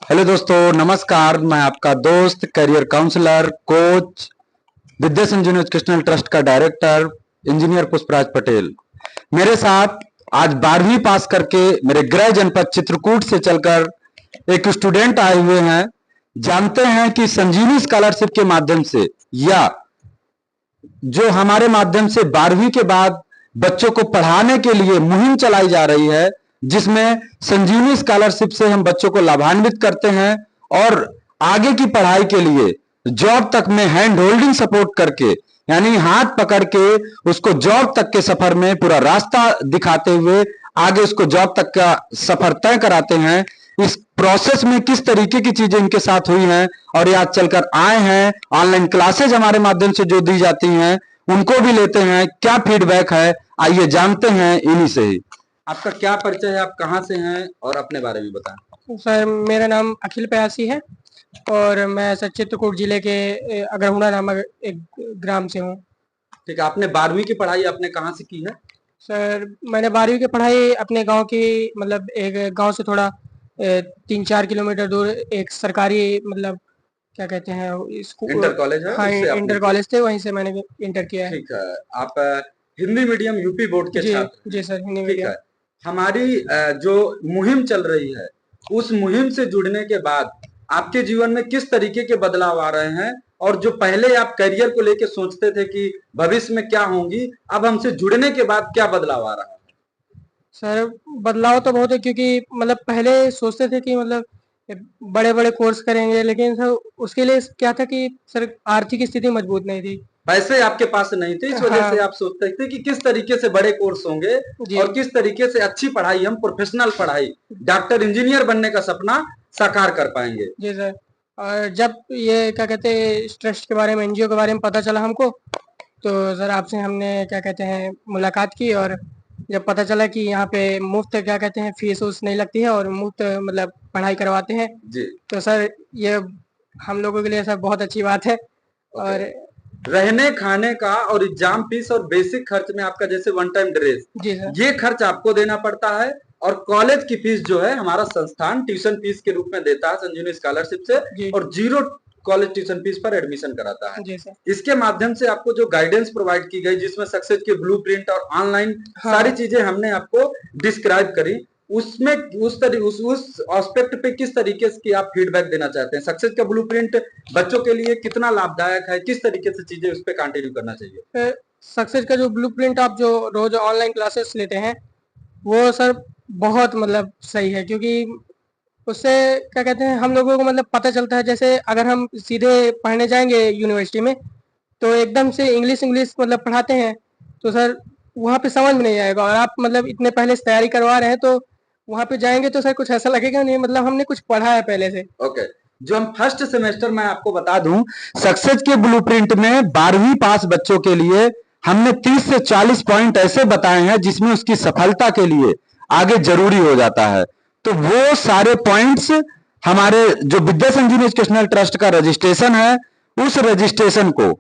Hello दोस्तों, नमस्कार। मैं आपका दोस्त, career counsellor, coach, Vidya Sanjivani educational trust का डायरेक्टर, इंजीनियर पुष्पराज पटेल। मेरे साथ आज 12वीं पास करके मेरे गृह जनपद चित्रकूट से चलकर एक स्टूडेंट आए हुए हैं। जानते हैं कि संजीवनी स्कॉलरशिप के माध्यम से या जो हमारे माध्यम से 12वीं के बाद बच्चों को पढ़ाने के लिए मुहिम चलाई जा रही है, जिसमें संजीवनी स्कॉलरशिप से हम बच्चों को लाभान्वित करते हैं और आगे की पढ़ाई के लिए जॉब तक में हैंड होल्डिंग सपोर्ट करके, यानी हाथ पकड़ के उसको जॉब तक के सफर में पूरा रास्ता दिखाते हुए आगे उसको जॉब तक का सफर तय कराते हैं। इस प्रोसेस में किस तरीके की चीजें इनके साथ हुई हैं और ये आज चलकर आए हैं, ऑनलाइन क्लासेज हमारे माध्यम से जो दी जाती हैं उनको भी लेते हैं, क्या फीडबैक है, आइए जानते हैं इन्हीं से ही। आपका क्या परिचय है, आप कहाँ से हैं और अपने बारे में बताएं। सर, मेरा नाम अखिल प्यासी है और मैं सर चित्रकूट जिले के अगरहुड़ा नामक एक ग्राम से हूँ। ठीक है, आपने 12वीं की पढ़ाई आपने कहाँ से की है? सर, मैंने 12वीं की पढ़ाई अपने गांव की, मतलब एक गांव से थोड़ा 3-4 किलोमीटर दूर एक सरकारी, मतलब क्या कहते हैं स्कूल, इंटर कॉलेज है, हाँ उससे आपने इंटर कॉलेज थे, वहीं से मैंने इंटर किया है। ठीक है, आप हिंदी मीडियम यूपी बोर्ड के जी छात्र? जी सर, हिंदी ठीक मीडियम। है, हमारी जो मुहिम चल रही है उस मुहिम से जुड़ने के बाद आपके जीवन में किस तरीके के बदलाव आ रहे हैं, और जो पहले आप करियर को लेकर सोचते थे कि भविष्य में क्या होंगी, अब हमसे जुड़ने के बाद क्या बदलाव आ रहा है? सर, बदलाव तो बहुत है, क्योंकि मतलब पहले सोचते थे कि मतलब बड़े बड़े कोर्स करेंगे, लेकिन सर उसके लिए क्या था कि सर आर्थिक स्थिति मजबूत नहीं थी। पैसे आपके पास नहीं थे, इस वजह से हाँ आप सोचते थे कि किस तरीके से बड़े कोर्स होंगे जी और किस तरीके से अच्छी पढ़ाई, हम प्रोफेशनल पढ़ाई, डॉक्टर इंजीनियर बनने का सपना साकार कर पाएंगे। जी सर। और जब ये क्या कहते हैं इस ट्रस्ट के बारे में, एनजीओ के बारे में पता चला हमको, तो सर आपसे हमने क्या कहते हैं मुलाकात की, और जब पता चला कि यहाँ पे मुफ्त क्या कहते हैं फीस उस नहीं लगती है और मुफ्त मतलब पढ़ाई करवाते हैं, जी, तो सर ये हम लोगों के लिए सर बहुत अच्छी बात है। ओके। और रहने खाने का और एग्जाम फीस और बेसिक खर्च में आपका जैसे वन टाइम ड्रेस, जी सर। ये खर्च आपको देना पड़ता है, और कॉलेज की फीस जो है हमारा संस्थान ट्यूशन फीस के रूप में देता है संजीवनी स्कॉलरशिप से, जी और जीरो कॉलेज ट्यूशन फीस पर एडमिशन कराता है। जी सर। इसके माध्यम से आपको जो गाइडेंस प्रोवाइड की गई, जिसमें सक्सेस के ब्लूप्रिंट और ऑनलाइन सारी हाँ चीजें हमने आपको डिस्क्राइब करी, उसमें उस एस्पेक्ट पे किस तरीके की आप फीडबैक देना चाहते हैं? सक्सेस का ब्लूप्रिंट बच्चों के लिए कितना लाभदायक है, किस तरीके से चीजें उस पर कंटिन्यू करना चाहिए? सक्सेस का जो ब्लूप्रिंट आप जो रोज ऑनलाइन क्लासेस लेते हैं, वो सर बहुत मतलब सही है, क्योंकि उससे क्या कहते हैं हम लोगों को मतलब पता चलता है। जैसे अगर हम सीधे पढ़ने जाएंगे यूनिवर्सिटी में, तो एकदम से इंग्लिश इंग्लिश मतलब पढ़ाते हैं, तो सर वहाँ पे समझ में नहीं आएगा। और आप मतलब इतने पहले से तैयारी करवा रहे हैं, तो वहाँ पे जाएंगे तो सर कुछ ऐसा लगेगा नहीं, मतलब हमने कुछ पढ़ा है पहले से। ओके, जो हम फर्स्ट सेमेस्टर में आपको बता दूं, सक्सेस के ब्लूप्रिंट में 12वीं पास बच्चों के लिए हमने 30 से 40 पॉइंट ऐसे बताए हैं जिसमें उसकी सफलता के लिए आगे जरूरी हो जाता है। तो वो सारे पॉइंट्स हमारे जो विद्या संजीवनी एजुकेशनल ट्रस्ट का रजिस्ट्रेशन है, उस रजिस्ट्रेशन को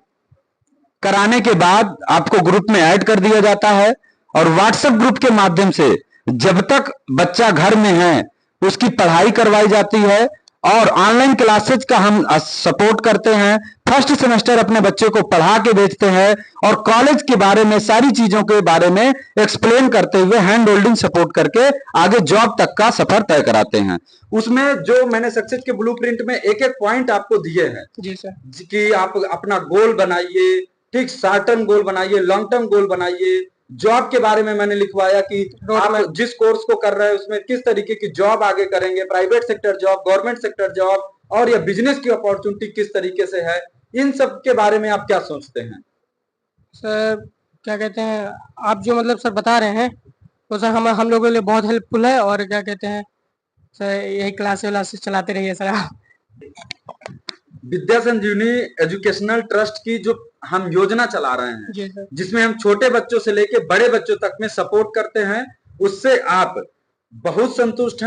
कराने के बाद आपको ग्रुप में ऐड कर दिया जाता है, और व्हाट्सएप ग्रुप के माध्यम से जब तक बच्चा घर में है उसकी पढ़ाई करवाई जाती है, और ऑनलाइन क्लासेज का हम सपोर्ट करते हैं। फर्स्ट सेमेस्टर अपने बच्चे को पढ़ा के भेजते हैं, और कॉलेज के बारे में सारी चीजों के बारे में एक्सप्लेन करते हुए हैंड होल्डिंग सपोर्ट करके आगे जॉब तक का सफर तय कराते हैं। उसमें जो मैंने सक्सेस के ब्लूप्रिंट में एक एक पॉइंट आपको दिए हैं जी सर। कि आप अपना गोल बनाइए, ठीक, शॉर्ट टर्म गोल बनाइए, लॉन्ग टर्म गोल बनाइए। जॉब के बारे में मैंने लिखवाया कि आप जिस कोर्स को कर रहे हैं उसमें किस तरीके की जॉब आगे करेंगे, private sector job, government sector job, और या बिजनेस की अपॉर्चुनिटी किस तरीके से है, इन सब के बारे में आप क्या सोचते हैं? सर क्या कहते हैं आप जो मतलब सर बता रहे हैं, तो सर हम लोगों के लिए बहुत हेल्पफुल है। और क्या कहते हैं सर, यही क्लासेस चलाते रहिए सर आप। विद्या संजीवनी एजुकेशनल ट्रस्ट की जो हम योजना चला रहे हैं, जी सर। जिसमें हम छोटे बच्चों से लेके बड़े बच्चों तक में सपोर्ट करते हैं, उससे आप बहुत संतुष्ट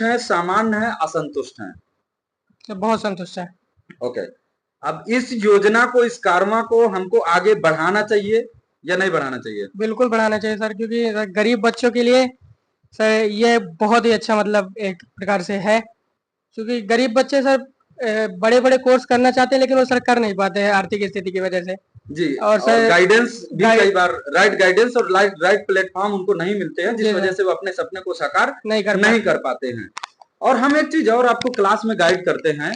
हैं, सामान्य हैं, असंतुष्ट हैं? सर बहुत संतुष्ट है। ओके, अब इस योजना को, इस कारमा को हमको आगे बढ़ाना चाहिए या नहीं बढ़ाना चाहिए? बिल्कुल बढ़ाना चाहिए सर, क्योंकि सर गरीब बच्चों के लिए सर ये बहुत ही अच्छा मतलब एक प्रकार से है। क्योंकि गरीब बच्चे सर बड़े बड़े कोर्स करना चाहते हैं, लेकिन वो सर कर नहीं पाते हैं आर्थिक स्थिति की वजह से। जी, और सर गाइडेंस भी गाइड कई बार राइट गाइडेंस और राइट प्लेटफॉर्म उनको नहीं मिलते हैं, जिस जी वजह सर से वो अपने सपने को साकार नहीं कर नहीं पाते। कर पाते हैं। और हम एक चीज और आपको क्लास में गाइड करते हैं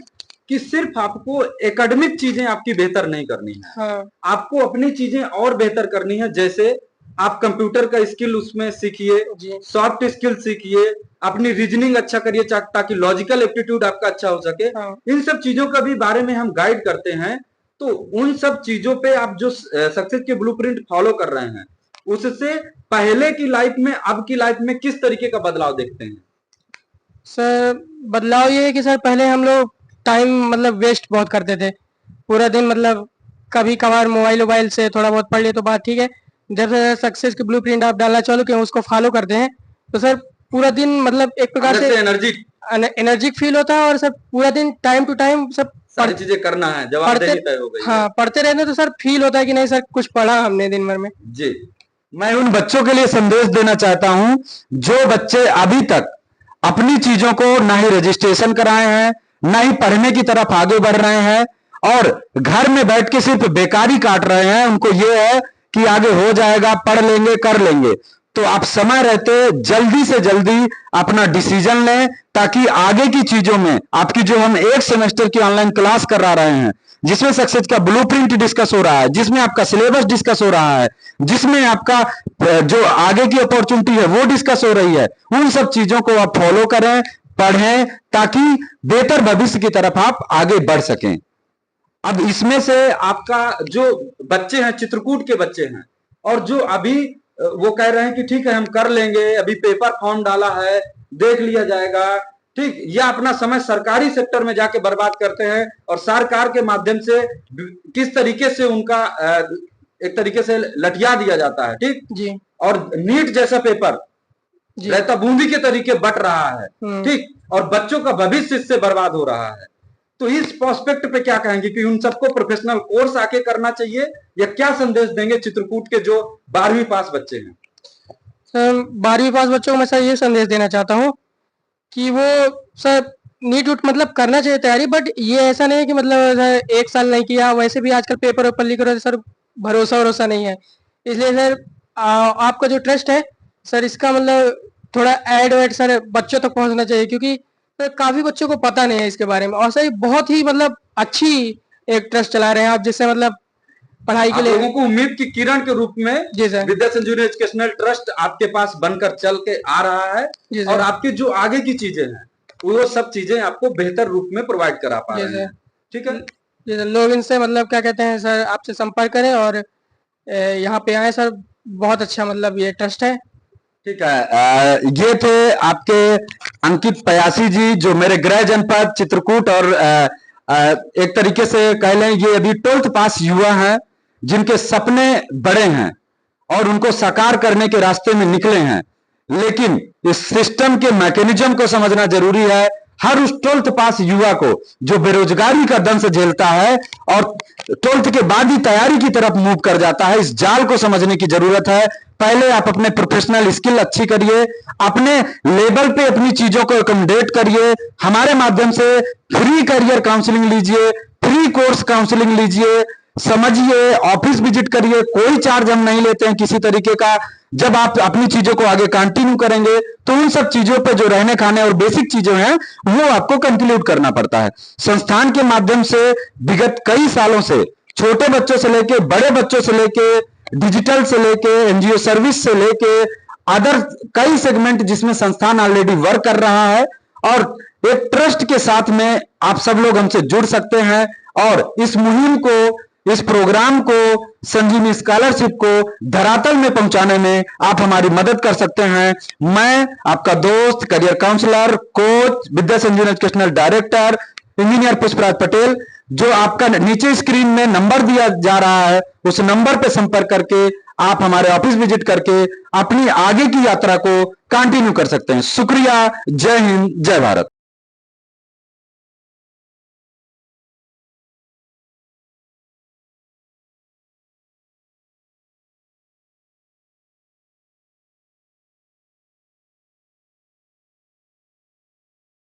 कि सिर्फ आपको एकेडमिक चीजें आपकी बेहतर नहीं करनी है, हाँ आपको अपनी चीजें और बेहतर करनी है। जैसे आप कंप्यूटर का स्किल उसमें सीखिए, जी सॉफ्ट स्किल सीखिए, अपनी रीजनिंग अच्छा करिए ताकि लॉजिकल एप्टीट्यूड आपका अच्छा हो सके। हाँ इन सब चीजों का भी बारे में हम गाइड करते हैं। तो उन सब चीजों पे आप जो सक्सेस के ब्लूप्रिंट फॉलो कर रहे हैं, उससे पहले की लाइफ में अब की लाइफ में किस तरीके का बदलाव देखते हैं? सर बदलाव ये है कि सर पहले हम लोग टाइम मतलब वेस्ट बहुत करते थे पूरा दिन, मतलब कभी कभार मोबाइल वोबाइल से थोड़ा बहुत पढ़ लिए तो बात ठीक है। जब से सक्सेस की ब्लूप्रिंट आप डालना चालू किए, उसको फॉलो करते हैं, तो सर पूरा दिन मतलब एक प्रकार अंदर से से एनर्जी, एनर्जिक फील होता है। और सर पूरा दिन टाइम टू टाइम सब सारी चीजें करना है, पढ़ते जवाबदेही तय हो गई है। हाँ पढ़ते रहते हैं, तो सर फील होता है कि नहीं सर कुछ पढ़ा हमने दिन भर में। जी, मैं उन बच्चों के लिए संदेश देना चाहता हूं जो बच्चे अभी तक अपनी चीजों को ना ही रजिस्ट्रेशन कराए हैं, ना ही पढ़ने की तरफ आगे बढ़ रहे हैं और घर में बैठ के सिर्फ बेकारी काट रहे हैं। उनको ये है कि आगे हो जाएगा, पढ़ लेंगे, कर लेंगे। तो आप समय रहते जल्दी से जल्दी अपना डिसीजन लें, ताकि आगे की चीजों में आपकी जो हम एक सेमेस्टर की ऑनलाइन क्लास करा रहे हैं, जिसमें सक्सेस का ब्लूप्रिंट डिस्कस हो रहा है, जिसमें आपका सिलेबस डिस्कस हो रहा है, जिसमें आपका जो आगे की अपॉर्चुनिटी है वो डिस्कस हो रही है, उन सब चीजों को आप फॉलो करें, पढ़ें, ताकि बेहतर भविष्य की तरफ आप आगे बढ़ सकें। अब इसमें से आपका जो बच्चे हैं, चित्रकूट के बच्चे हैं, और जो अभी वो कह रहे हैं कि ठीक है हम कर लेंगे, अभी पेपर फॉर्म डाला है, देख लिया जाएगा, ठीक, या अपना समय सरकारी सेक्टर में जाके बर्बाद करते हैं और सरकार के माध्यम से किस तरीके से उनका एक तरीके से लटिया दिया जाता है, ठीक जी और नीट जैसा पेपर जी रहता बूंदी के तरीके बट रहा है, हम्म। ठीक, और बच्चों का भविष्य इससे बर्बाद हो रहा है। तो इस प्रोस्पेक्ट पे क्या कहेंगे कि उन सबको प्रोफेशनल कोर्स आके करना चाहिए, या क्या संदेश देंगे चित्रकूट के जो 12वीं पास बच्चे हैं? सर 12वीं पास बच्चों को मैं सर ये संदेश देना चाहता हूँ कि वो सर नीट उट मतलब करना चाहिए तैयारी, बट ये ऐसा नहीं है कि मतलब सर एक साल नहीं किया, वैसे भी आजकल पेपर वेपर लिख रहे हो सर, भरोसा भरोसा नहीं है। इसलिए सर आपका जो ट्रस्ट है सर, इसका मतलब थोड़ा ऐड वैड सर बच्चों तक पहुंचना चाहिए, क्योंकि सर काफी बच्चों को पता नहीं है इसके बारे में। और सर बहुत ही मतलब अच्छी एक ट्रस्ट चला रहे हैं आप, जिससे मतलब पढ़ाई के आप लिए। लोगों को उम्मीद की किरण के रूप में जी सर विद्या संजीवनी एजुकेशनल ट्रस्ट आपके पास बनकर चल के आ रहा है, जी और सर आपकी जो आगे की चीजें हैं वो सब चीजें आपको बेहतर रूप में प्रोवाइड करा पा जी रहे सर हैं, ठीक है। जी सर। लोग इनसे मतलब क्या कहते हैं सर, आपसे संपर्क करें और यहाँ पे आए सर। बहुत अच्छा मतलब ये ट्रस्ट है। ठीक है, ये थे आपके अंकित पयासी जी, जो मेरे गृह जनपद चित्रकूट और एक तरीके से कह लें ये अभी 12th पास युवा हैं, जिनके सपने बड़े हैं और उनको साकार करने के रास्ते में निकले हैं। लेकिन इस सिस्टम के मैकेनिज्म को समझना जरूरी है। हर उस 12th पास युवा को जो बेरोजगारी का दंश झेलता है और 12th के बाद ही तैयारी की तरफ मूव कर जाता है, इस जाल को समझने की जरूरत है। पहले आप अपने प्रोफेशनल स्किल अच्छी करिए, अपने लेवल पे अपनी चीजों को अकोमोडेट करिए। हमारे माध्यम से फ्री करियर काउंसलिंग लीजिए, फ्री कोर्स काउंसलिंग लीजिए, समझिए, ऑफिस विजिट करिए, कोई चार्ज हम नहीं लेते हैं किसी तरीके का। जब आप अपनी चीजों को आगे कंटिन्यू करेंगे तो उन सब चीजों पे जो रहने खाने और बेसिक चीजें हैं वो आपको कंक्लूड करना पड़ता है। संस्थान के माध्यम से विगत कई सालों से छोटे बच्चों से लेके बड़े बच्चों से लेके डिजिटल से लेके एनजीओ सर्विस से लेके अदर कई सेगमेंट जिसमें संस्थान ऑलरेडी वर्क कर रहा है, और एक ट्रस्ट के साथ में आप सब लोग हमसे जुड़ सकते हैं और इस मुहिम को, इस प्रोग्राम को, संजीवनी स्कॉलरशिप को धरातल में पहुंचाने में आप हमारी मदद कर सकते हैं। मैं आपका दोस्त, career counsellor, coach, Vidya Sanjivani educational director engineer Pushpraj Patel, जो आपका नीचे स्क्रीन में नंबर दिया जा रहा है, उस नंबर पर संपर्क करके आप हमारे ऑफिस विजिट करके अपनी आगे की यात्रा को कंटिन्यू कर सकते हैं। शुक्रिया, जय हिंद, जय भारत।